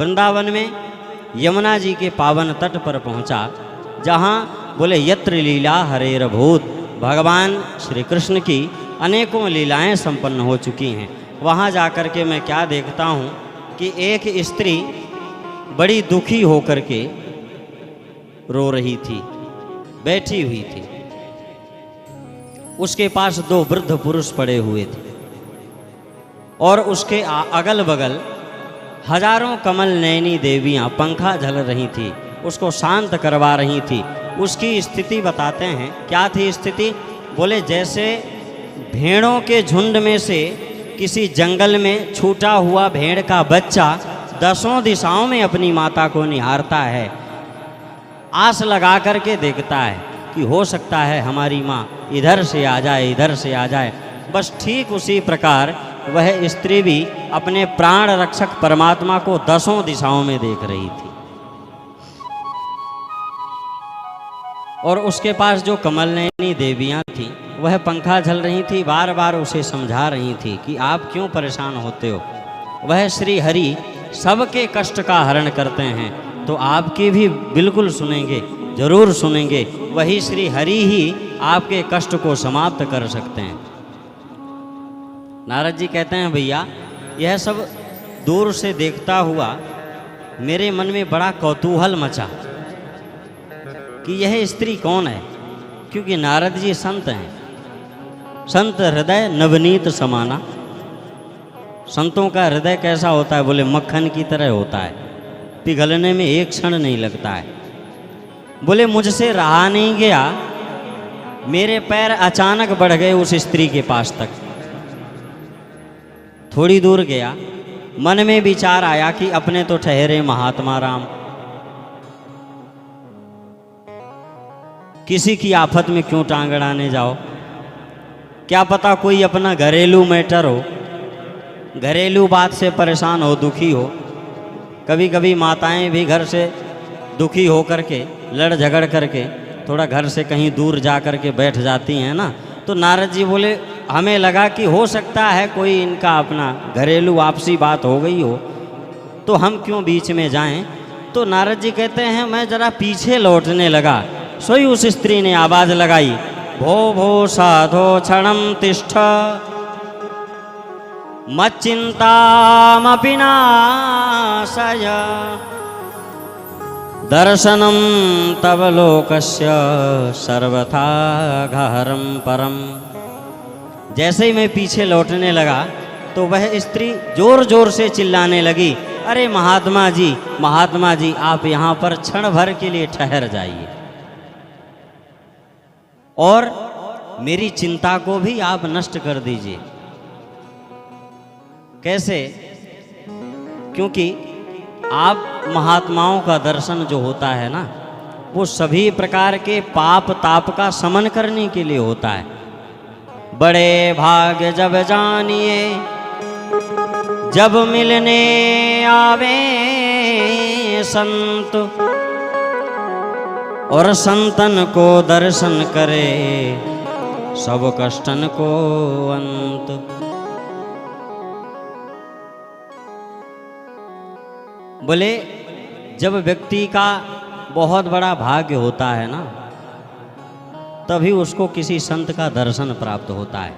वृंदावन में यमुना जी के पावन तट पर पहुंचा, जहां बोले यत्र लीला हरेर भूत, भगवान श्री कृष्ण की अनेकों लीलाएं संपन्न हो चुकी हैं। वहां जाकर के मैं क्या देखता हूं कि एक स्त्री बड़ी दुखी होकर के रो रही थी, बैठी हुई थी। उसके पास दो वृद्ध पुरुष पड़े हुए थे और उसके अगल बगल हजारों कमल नयनी देवियां पंखा झल रही थी, उसको शांत करवा रही थी। उसकी स्थिति बताते हैं, क्या थी स्थिति? बोले जैसे भेड़ों के झुंड में से किसी जंगल में छूटा हुआ भेड़ का बच्चा दसों दिशाओं में अपनी माता को निहारता है, आस लगा करके देखता है कि हो सकता है हमारी माँ इधर से आ जाए, इधर से आ जाए। बस ठीक उसी प्रकार वह स्त्री भी अपने प्राण रक्षक परमात्मा को दसों दिशाओं में देख रही थी। और उसके पास जो कमल नयनी देवियां थीं, वह पंखा झल रही थी, बार बार उसे समझा रही थी कि आप क्यों परेशान होते हो। वह श्री हरि सबके कष्ट का हरण करते हैं, तो आपकी भी बिल्कुल सुनेंगे, जरूर सुनेंगे। वही श्री हरि ही आपके कष्ट को समाप्त कर सकते हैं। नारद जी कहते हैं, भैया यह सब दूर से देखता हुआ मेरे मन में बड़ा कौतूहल मचा कि यह स्त्री कौन है, क्योंकि नारद जी संत हैं। संत हृदय नवनीत समाना। संतों का हृदय कैसा होता है? बोले मक्खन की तरह होता है, पिघलने में एक क्षण नहीं लगता है। बोले मुझसे रहा नहीं गया, मेरे पैर अचानक बढ़ गए उस स्त्री के पास तक। थोड़ी दूर गया, मन में विचार आया कि अपने तो ठहरे महात्मा राम, किसी की आफत में क्यों टांग अड़ाने जाओ। क्या पता कोई अपना घरेलू मैटर हो, घरेलू बात से परेशान हो, दुखी हो। कभी कभी माताएं भी घर से दुखी हो करके, लड़ झगड़ करके थोड़ा घर से कहीं दूर जा कर के बैठ जाती हैं ना। तो नारद जी बोले, हमें लगा कि हो सकता है कोई इनका अपना घरेलू आपसी बात हो गई हो, तो हम क्यों बीच में जाएं। तो नारद जी कहते हैं, मैं जरा पीछे लौटने लगा, सोई उस स्त्री ने आवाज लगाई, भो भो साधो क्षणम तिष्ठ मच्चिंतामपि नाशय दर्शनम तव लोकस्य सर्वथा गहरम परम। जैसे ही मैं पीछे लौटने लगा तो वह स्त्री जोर जोर से चिल्लाने लगी, अरे महात्मा जी, महात्मा जी, आप यहाँ पर क्षण भर के लिए ठहर जाइए और मेरी चिंता को भी आप नष्ट कर दीजिए। कैसे? क्योंकि आप महात्माओं का दर्शन जो होता है ना, वो सभी प्रकार के पाप ताप का समन करने के लिए होता है। बड़े भाग्य जब जानिए जब मिलने आवे संत, और संतन को दर्शन करे सब कष्टन को अंत। बोले जब व्यक्ति का बहुत बड़ा भाग्य होता है ना, तभी उसको किसी संत का दर्शन प्राप्त होता है,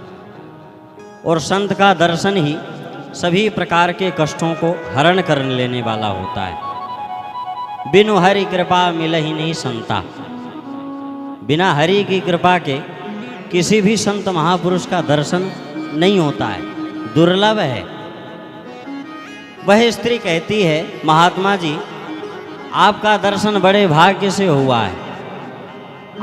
और संत का दर्शन ही सभी प्रकार के कष्टों को हरण कर लेने वाला होता है। बिनु हरि कृपा मिल ही नहीं संता। बिना हरि की कृपा के किसी भी संत महापुरुष का दर्शन नहीं होता है, दुर्लभ है। वह स्त्री कहती है, महात्मा जी, आपका दर्शन बड़े भाग्य से हुआ है,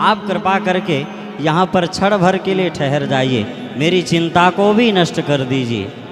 आप कृपा करके यहाँ पर क्षण भर के लिए ठहर जाइए, मेरी चिंता को भी नष्ट कर दीजिए।